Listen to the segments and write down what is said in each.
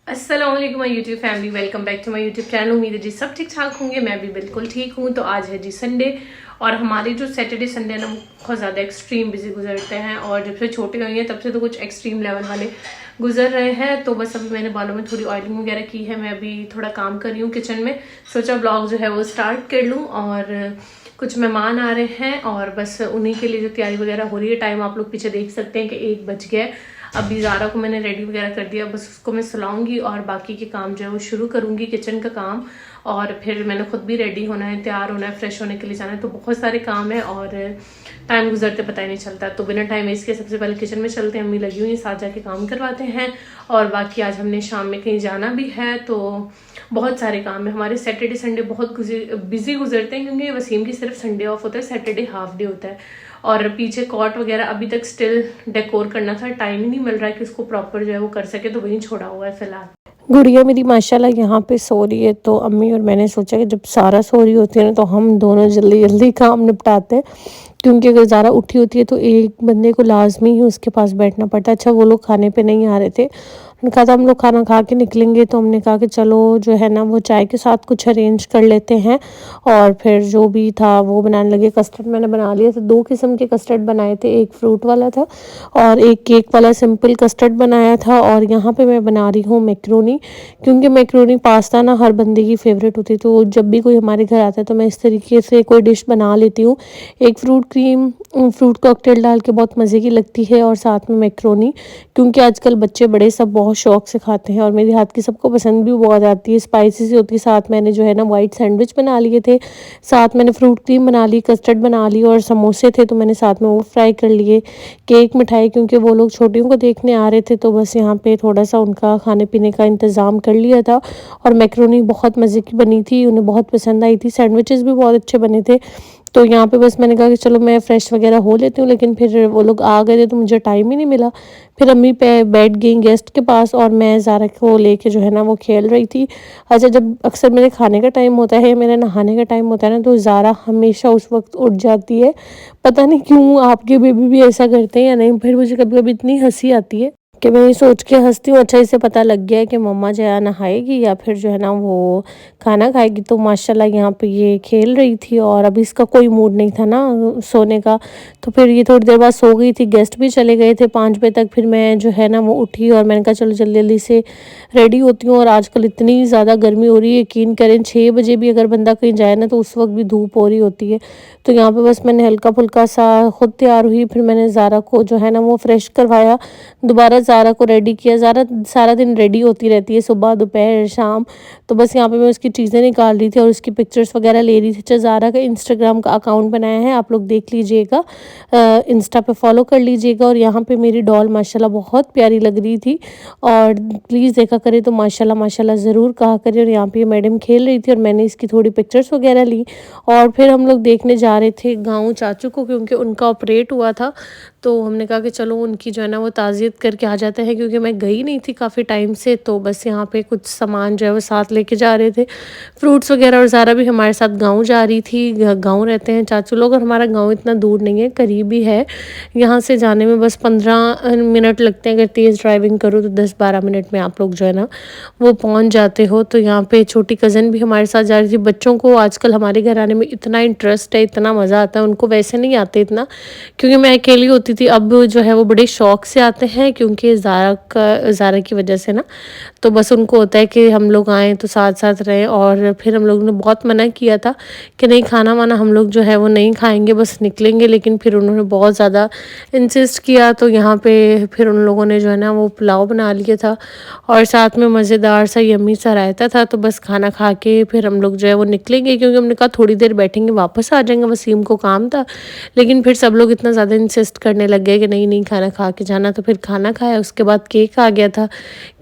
अस्सलाम वालेकुम my YouTube family, welcome back to my YouTube channel. उम्मीद है जी सब ठीक ठाक होंगे, मैं भी बिल्कुल ठीक हूँ। तो आज है जी संडे और हमारे जो सैटरडे संडे है ना वो बहुत ज़्यादा एक्सट्रीम बिजी गुजरते हैं। और जब से छोटे हुए हैं तब से तो कुछ एक्सट्रीम लेवल वाले गुजर रहे हैं। तो बस अभी मैंने बालों में थोड़ी ऑयलिंग वगैरह की है, मैं अभी थोड़ा काम कर रही हूँ किचन में। सोचा ब्लॉग जो है वो स्टार्ट कर लूँ। और कुछ मेहमान आ रहे हैं और बस उन्हीं के लिए जो तैयारी वगैरह हो रही है। टाइम आप लोग पीछे देख सकते हैं कि 1 बज गया है। अभी ज़ारा को मैंने रेडी वगैरह कर दिया, बस उसको मैं सुलाऊंगी और बाकी के काम जो है वो शुरू करूंगी, किचन का काम। और फिर मैंने खुद भी रेडी होना है, तैयार होना है, फ्रेश होने के लिए जाना है। तो बहुत सारे काम है और टाइम गुजरते पता ही नहीं चलता। तो बिना टाइम वेस्ट के सबसे पहले किचन में चलते हैं। अम्मी लगी हुई है, साथ जाके काम करवाते हैं। और बाकी आज हमने शाम में कहीं जाना भी है, तो बहुत सारे काम है हमारे। सैटरडे संडे बहुत बिजी गुजरते हैं क्योंकि वसीम की सिर्फ संडे ऑफ होता है, सैटरडे हाफ डे होता है। और पीछे कॉट वगैरह अभी तक स्टिल डेकोर करना था, टाइम ही नहीं मिल रहा है कि उसको प्रॉपर जो है वो कर सके, तो वहीं छोड़ा हुआ है फिलहाल। गुड़िया मेरी माशाल्लाह यहाँ पे सो रही है, तो अम्मी और मैंने सोचा कि जब सारा सो रही होती है ना तो हम दोनों जल्दी जल्दी काम निपटाते हैं, क्योंकि अगर ज़ारा उठी होती है तो एक बंदे को लाजमी ही उसके पास बैठना पड़ता है। अच्छा वो लोग खाने पे नहीं आ रहे थे, उन्होंने कहा था हम लोग खाना खा के निकलेंगे, तो हमने कहा कि चलो जो है ना वो चाय के साथ कुछ अरेंज कर लेते हैं। और फिर जो भी था वो बनाने लगे। कस्टर्ड मैंने बना लिया था, 2 किस्म के कस्टर्ड बनाए थे, एक फ्रूट वाला था और एक केक वाला सिंपल कस्टर्ड बनाया था। और यहाँ पे मैं बना रही हूँ मैक्रोनी, क्योंकि मैक्रोनी पास्ता ना हर बंदे की फेवरेट होती है। तो जब भी कोई हमारे घर आता है तो मैं इस तरीके से कोई डिश बना लेती हूँ। एक फ्रूट क्रीम, फ्रूट कॉकटेल डाल के बहुत मज़े की लगती है, और साथ में मैक्रोनी, क्योंकि आजकल बच्चे बड़े सब बहुत शौक से खाते हैं और मेरे हाथ की सबको पसंद भी बहुत आती है, स्पाइसी सी होती है। साथ मैंने जो है ना वाइट सैंडविच बना लिए थे, साथ मैंने फ्रूट क्रीम बना ली, कस्टर्ड बना ली, और समोसे थे तो मैंने साथ में वो फ्राई कर लिए। केक मिठाई, क्योंकि वो लोग छोटियों को देखने आ रहे थे तो बस यहाँ पे थोड़ा सा उनका खाने पीने का इंतज़ाम कर लिया था। और मैक्रोनी बहुत मज़े की बनी थी, उन्हें बहुत पसंद आई थी। सैंडविचेस भी बहुत अच्छे बने थे। तो यहाँ पे बस मैंने कहा कि चलो मैं फ़्रेश वगैरह हो लेती हूँ, लेकिन फिर वो लोग आ गए थे तो मुझे टाइम ही नहीं मिला। फिर अम्मी पे बैठ गई गेस्ट के पास और मैं ज़ारा को लेके जो है ना वो खेल रही थी। अच्छा, जब अक्सर मेरे खाने का टाइम होता है या मेरे नहाने का टाइम होता है ना, तो ज़ारा हमेशा उस वक्त उठ जाती है। पता नहीं क्यों आपके बेबी भी ऐसा करते हैं या नहीं। फिर मुझे कभी कभी इतनी हंसी आती है कि मैं ये सोच के हंसती हूँ, अच्छा इसे पता लग गया है कि मम्मा जो है नहाएगी या फिर जो है ना वो खाना खाएगी। तो माशाल्लाह यहाँ पे ये खेल रही थी और अभी इसका कोई मूड नहीं था ना सोने का, तो फिर ये थोड़ी देर बाद सो गई थी। गेस्ट भी चले गए थे 5 बजे तक। फिर मैं जो है ना वो उठी और मैंने कहा चलो जल्दी जल्दी से रेडी होती हूँ। और आजकल इतनी ज़्यादा गर्मी हो रही है, यकीन करें 6 बजे भी अगर बंदा कहीं जाए ना तो उस वक्त भी धूप हो रही होती है। तो यहाँ पे बस मैंने हल्का फुल्का सा खुद तैयार हुई, फिर मैंने ज़ारा को जो है ना वो फ्रेश करवाया, दोबारा ज़ारा को रेडी किया। ज़ारा सारा दिन रेडी होती रहती है, सुबह दोपहर शाम। तो बस यहाँ पे मैं उसकी चीज़ें निकाल रही थी और उसकी पिक्चर्स वगैरह ले रही थी। अच्छा, ज़ारा का इंस्टाग्राम का अकाउंट बनाया है, आप लोग देख लीजिएगा, इंस्टा पे फॉलो कर लीजिएगा। और यहाँ पे मेरी डॉल माशाल्लाह बहुत प्यारी लग रही थी, और प्लीज़ देखा करें तो माशाल्लाह माशाल्लाह ज़रूर कहा करें। और यहाँ पे मैडम खेल रही थी और मैंने इसकी थोड़ी पिक्चर्स वगैरह ली। और फिर हम लोग देखने जा रहे थे गाँव चाचू को, क्योंकि उनका ऑपरेट हुआ था। तो हमने कहा कि चलो उनकी जो है ना वो ताज़ियत करके आ जाते हैं, क्योंकि मैं गई नहीं थी काफ़ी टाइम से। तो बस यहाँ पे कुछ सामान जो है वो साथ लेके जा रहे थे, फ्रूट्स वगैरह। और ज़ारा भी हमारे साथ गाँव जा रही थी। गाँव रहते हैं चाचू लोग और हमारा गाँव इतना दूर नहीं है, करीब ही है। यहाँ से जाने में बस 15 मिनट लगते हैं, अगर तेज़ ड्राइविंग करो तो 10-12 मिनट में आप लोग जो है ना वो पहुँच जाते हो। तो यहाँ पे छोटी कज़न भी हमारे साथ जा रही थी। बच्चों को आजकल हमारे घर आने में इतना इंटरेस्ट है, इतना मज़ा आता है, उनको वैसे नहीं आते इतना, क्योंकि मैं अकेली होती थी। अब जो है वो बड़े शौक से आते हैं, क्योंकि ज़ारा की वजह से ना, तो बस उनको होता है कि हम लोग आएँ तो साथ साथ रहें। और फिर हम लोग ने बहुत मना किया था कि नहीं खाना वाना हम लोग जो है वो नहीं खाएंगे, बस निकलेंगे, लेकिन फिर उन्होंने बहुत ज़्यादा इंसिस्ट किया। तो यहाँ पे फिर उन लोगों ने जो है ना वो पुलाव बना लिया था और साथ में मज़ेदार सा यम्मी सा रायता था। तो बस खाना खा के फिर हम लोग जो है वो निकलेंगे, क्योंकि हमने कहा थोड़ी देर बैठेंगे वापस आ जाएंगे, वसीम को काम था। लेकिन फिर सब लोग इतना ज़्यादा इंसिस्ट करने लग गए कि नहीं नहीं खाना खा के जाना। तो फिर खाना खाया, उसके बाद केक आ गया था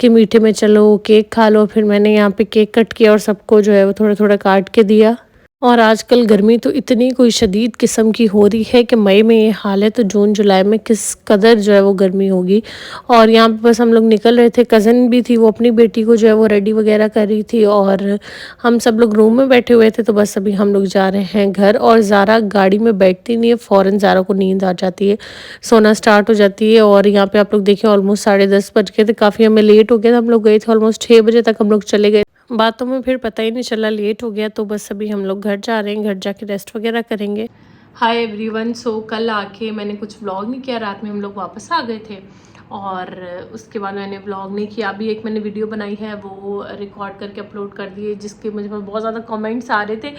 कि मीठे में चलो केक खा लो। फिर मैंने यहाँ पे केक कट किया और सबको जो है वो थोड़ा थोड़ा काट के दिया। और आजकल गर्मी तो इतनी कोई शदीद किस्म की हो रही है कि मई में ये हाल है, तो जून जुलाई में किस कदर जो है वो गर्मी होगी। और यहाँ पे बस हम लोग निकल रहे थे, कज़न भी थी, वो अपनी बेटी को जो है वो रेडी वगैरह कर रही थी और हम सब लोग रूम में बैठे हुए थे। तो बस अभी हम लोग जा रहे हैं घर। और ज़ारा गाड़ी में बैठती नहीं है, फ़ौरन ज़ारा को नींद आ जाती है, सोना स्टार्ट हो जाती है। और यहाँ पे आप लोग देखिए ऑलमोस्ट 10:30 बज गए थे, काफ़ी हमें लेट हो गया था। हम लोग गए थे ऑलमोस्ट 6 बजे तक हम लोग चले गए। बातों में फिर पता ही नहीं चला, लेट हो गया। तो बस अभी हम लोग घर जा रहे हैं, घर जाके रेस्ट वगैरह करेंगे। Hi everyone. सो कल आके मैंने कुछ व्लॉग नहीं किया, रात में हम लोग वापस आ गए थे और उसके बाद मैंने व्लॉग नहीं किया। अभी एक मैंने वीडियो बनाई है, वो रिकॉर्ड करके अपलोड कर दी है, जिसके मुझे बहुत ज़्यादा कमेंट्स आ रहे थे।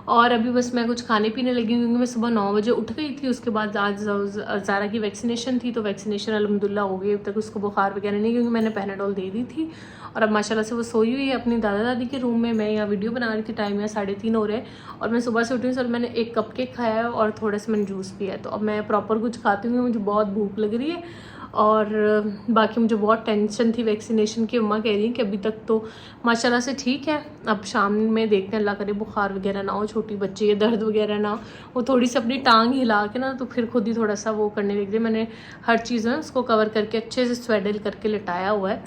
और अभी बस मैं कुछ खाने पीने लगी क्योंकि मैं सुबह 9 बजे उठ गई थी। उसके बाद आज ज़ारा की वैक्सीनेशन थी, तो वैक्सीनेशन अल्हम्दुलिल्लाह हो गई। अब तक उसको बुखार वगैरह नहीं, क्योंकि मैंने पैराडोल दे दी थी। और अब माशाल्लाह से वो सोई हुई है अपनी दादा दादी के रूम में। मैं यहाँ वीडियो बना रही थी, टाइम यहाँ 3:30 हो रहे हैं और मैं सुबह से उठी हूँ। सर मैंने एक कप केक खाया है और थोड़ा सा मैंने जूस पिया है। तो अब मैं प्रॉपर कुछ खाती हूँ, मुझे बहुत भूख लग रही है। और बाकी मुझे बहुत टेंशन थी वैक्सीनेशन की। अम्मा कह रही हैं कि अभी तक तो माशाल्लाह से ठीक है, अब शाम में देखते हैं, अल्लाह करे बुखार वगैरह ना हो, छोटी बच्ची है, दर्द वगैरह ना हो। वो थोड़ी सी अपनी टांग हिला के ना तो फिर खुद ही थोड़ा सा वो करने लग गई। मैंने हर चीज़ में उसको कवर करके अच्छे से स्वेडल करके लिटाया हुआ है।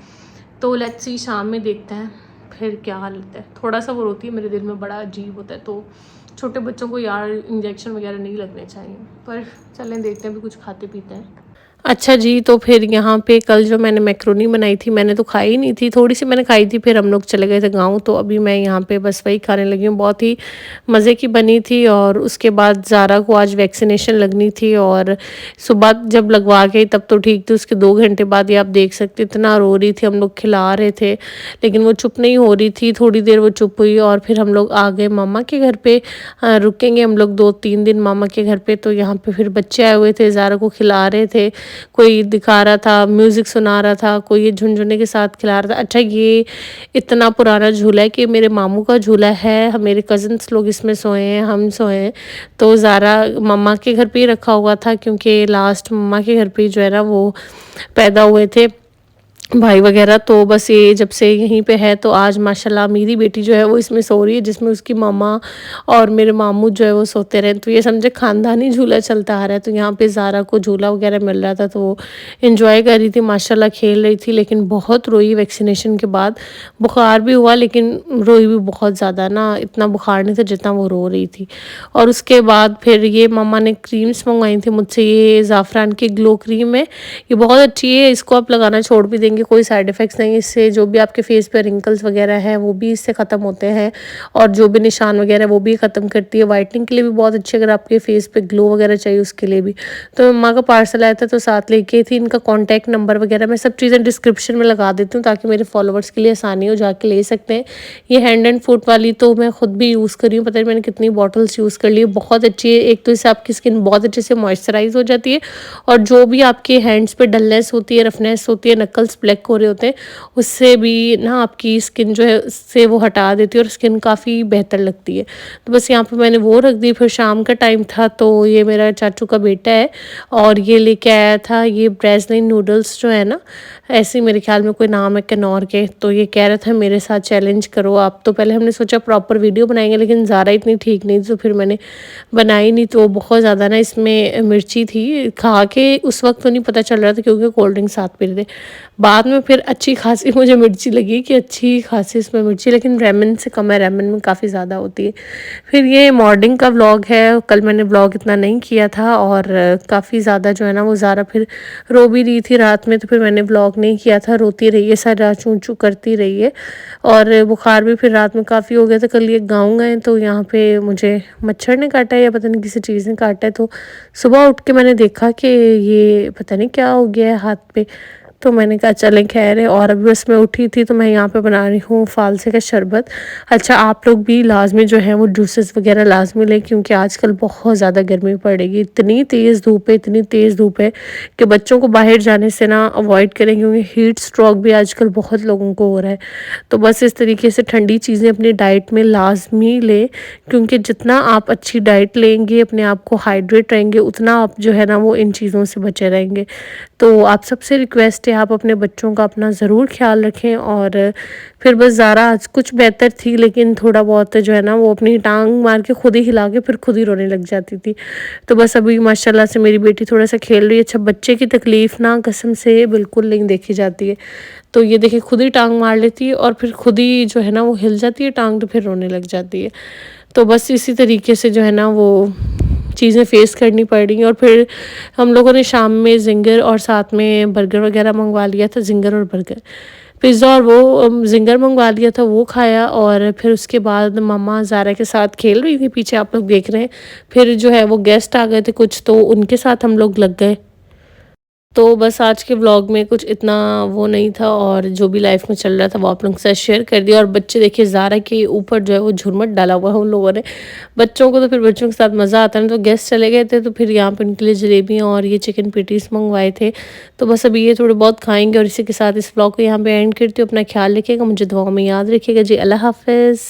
तो लेट्स सी शाम में देखते हैं फिर क्या हालत है। थोड़ा सा वो रोती है, मेरे दिल में बड़ा अजीब होता है। तो छोटे बच्चों को यार इंजेक्शन वगैरह नहीं लगने चाहिए, पर चलें देखते हैं, भी कुछ खाते पीते हैं। अच्छा जी, तो फिर यहाँ पे कल जो मैंने मैक्रोनी बनाई थी, मैंने तो खाई ही नहीं थी, थोड़ी सी मैंने खाई थी, फिर हम लोग चले गए थे गाँव। तो अभी मैं यहाँ पे बस वही खाने लगी हूँ, बहुत ही मज़े की बनी थी। और उसके बाद ज़ारा को आज वैक्सीनेशन लगनी थी और सुबह जब लगवा गई तब तो ठीक थी, उसके 2 घंटे बाद ही आप देख सकते इतना रो रही थी। हम लोग खिला रहे थे लेकिन वो चुप नहीं हो रही थी। थोड़ी देर वो चुप हुई और फिर हम लोग आ गए मामा के घर पे। रुकेंगे हम लोग 2-3 दिन मामा के घर पे। तो यहाँ पे फिर बच्चे आए हुए थे, ज़ारा को खिला रहे थे, कोई दिखा रहा था, म्यूज़िक सुना रहा था, कोई ये झुनझुने के साथ खिला रहा था। अच्छा, ये इतना पुराना झूला है कि मेरे मामू का झूला है, मेरे कज़न्स लोग इसमें सोए हैं, हम सोए हैं। तो ज़ारा मम्मा के घर पे ही रखा हुआ था, क्योंकि लास्ट मम्मा के घर पे ही जो है ना वो पैदा हुए थे भाई वगैरह। तो बस ये जब से यहीं पे है, तो आज माशाल्लाह मेरी बेटी जो है वो इसमें सो रही है, जिसमें उसकी मम्मा और मेरे मामू जो है वो सोते रहे। तो ये समझे ख़ानदानी झूला चलता आ रहा है। तो यहाँ पे ज़ारा को झूला वगैरह मिल रहा था, तो वो इन्जॉय कर रही थी, माशाल्लाह खेल रही थी। लेकिन बहुत रोई वैक्सीनेशन के बाद, बुखार भी हुआ लेकिन रोई भी बहुत ज़्यादा ना, इतना बुखार नहीं था जितना वो रो रही थी। और उसके बाद फिर ये मम्मा ने क्रीम्स मंगवाई थी मुझसे, ये ज़ाफ़रान की ग्लो क्रीम है, ये बहुत अच्छी है, इसको आप लगाना छोड़ भी देंगे, कोई साइड इफ़ेक्ट्स नहीं। इससे जो भी आपके फेस पे रिंकल्स वगैरह हैं वो भी इससे ख़त्म होते हैं, और जो भी निशान वगैरह वो भी ख़त्म करती है। वाइटनिंग के लिए भी बहुत अच्छी, अगर आपके फेस पे ग्लो वगैरह चाहिए उसके लिए भी। तो मम्मा का पार्सल आया था तो साथ लेके थी। इनका कॉन्टैक्ट नंबर वगैरह मैं सब चीज़ें डिस्क्रिप्शन में लगा देती हूँ, ताकि मेरे फॉलोअर्स के लिए आसानी हो, जाके ले सकते हैं। ये हैंड एंड फुट वाली तो मैं खुद भी यूज़ कर रही हूँ, पता नहीं मैंने कितनी बॉटल्स यूज़ कर ली है, बहुत अच्छी है। एक तो इससे आपकी स्किन बहुत अच्छे से मॉइस्चराइज हो जाती है, और जो भी आपके हैंड्स पे डलनेस होती है, रफनेस होती है, नकल्स ब्लैक हो रहे होते हैं, उससे भी ना आपकी स्किन जो है उससे वो हटा देती है और स्किन काफ़ी बेहतर लगती है। तो बस यहाँ पे मैंने वो रख दी। फिर शाम का टाइम था, तो ये मेरा चाचू का बेटा है और ये लेके आया था ये ब्रेज़लिन नूडल्स जो है ना, ऐसे ही मेरे ख्याल में कोई नाम है किन्नौर के। तो ये कह रहा था मेरे साथ चैलेंज करो आप। तो पहले हमने सोचा प्रॉपर वीडियो बनाएंगे, लेकिन ज़ारा इतनी ठीक नहीं थी, तो फिर मैंने बनाई नहीं। तो बहुत ज़्यादा ना इसमें मिर्ची थी, खा के उस वक्त तो नहीं पता चल रहा था क्योंकि कोल्ड ड्रिंक साथ पी रहे थे। बाद में फिर अच्छी खासी मुझे मिर्ची लगी कि अच्छी खासी इसमें मिर्ची, लेकिन रेमन से कम है, रेमन में काफ़ी ज़्यादा होती है। फिर ये मॉर्निंग का व्लॉग है, कल मैंने व्लॉग इतना नहीं किया था और काफ़ी ज़्यादा जो है ना वो ज़ारा फिर रो भी रही थी रात में, तो फिर मैंने व्लॉग नहीं किया था। रोती रही है, सारा चूँ चूँ करती रही है, और बुखार भी फिर रात में काफ़ी हो गया था। कल ये गाँव गए तो यहाँ पे मुझे मच्छर ने काटा है या पता नहीं किसी चीज़ ने काटा है। तो सुबह उठ के मैंने देखा कि ये पता नहीं क्या हो गया है हाथ पे। तो मैंने कहा चलें खैर है। और अभी बस मैं उठी थी तो मैं यहाँ पे बना रही हूँ फालसे का शरबत। अच्छा, आप लोग भी लाजमी जो है वो जूसेस वगैरह लाजमी लें, क्योंकि आजकल बहुत ज़्यादा गर्मी पड़ेगी। इतनी तेज़ धूप है, इतनी तेज़ धूप है कि बच्चों को बाहर जाने से ना अवॉइड करें, क्योंकि हीट स्ट्रोक भी आजकल बहुत लोगों को हो रहा है। तो बस इस तरीके से ठंडी चीज़ें अपनी डाइट में लाजमी लें, क्योंकि जितना आप अच्छी डाइट लेंगे, अपने आप को हाइड्रेट रहेंगे, उतना आप जो है ना वो इन चीज़ों से बचे रहेंगे। तो आप सबसे रिक्वेस्ट रिक्वेस्ट है आप अपने बच्चों का अपना ज़रूर ख्याल रखें। और फिर बस ज़ारा आज कुछ बेहतर थी, लेकिन थोड़ा बहुत जो है ना वो अपनी टांग मार के खुद ही हिला के फिर खुद ही रोने लग जाती थी। तो बस अभी माशाल्लाह से मेरी बेटी थोड़ा सा खेल रही है। अच्छा, बच्चे की तकलीफ़ ना कसम से बिल्कुल नहीं देखी जाती है। तो ये देखिए खुद ही टांग मार लेती है और फिर खुद ही जो है ना वो हिल जाती है टांग, तो फिर रोने लग जाती है। तो बस इसी तरीके से जो है ना वो चीज़ें फ़ेस करनी पड़ रही हैं। और फिर हम लोगों ने शाम में ज़िंगर और साथ में बर्गर वगैरह मंगवा लिया था, ज़िंगर और बर्गर, पिज़्ज़ा, और वो ज़िंगर मंगवा लिया था, वो खाया। और फिर उसके बाद मम्मा ज़ारा के साथ खेल रही थी, पीछे आप लोग देख रहे हैं। फिर जो है वो गेस्ट आ गए थे कुछ, तो उनके साथ हम लोग लग गए। तो बस आज के व्लॉग में कुछ इतना वो नहीं था, और जो भी लाइफ में चल रहा था वो आप लोगों के साथ शेयर कर दिया। और बच्चे देखिए ज़ारा के ऊपर जो है वो झुरमट डाला हुआ है उन लोगों ने। बच्चों को तो फिर बच्चों के साथ मज़ा आता है ना। तो गेस्ट चले गए थे तो फिर यहाँ पे उनके लिए जलेबियाँ और ये चिकन पेटीज मंगवाए थे। तो बस अभी ये थोड़े बहुत खाएंगे और इसी के साथ इस व्लॉग को यहाँ पे एंड करती हूँ। अपना ख्याल रखिएगा, मुझे दुआओं में याद रखिएगा जी। अल्लाह हाफ़िज़।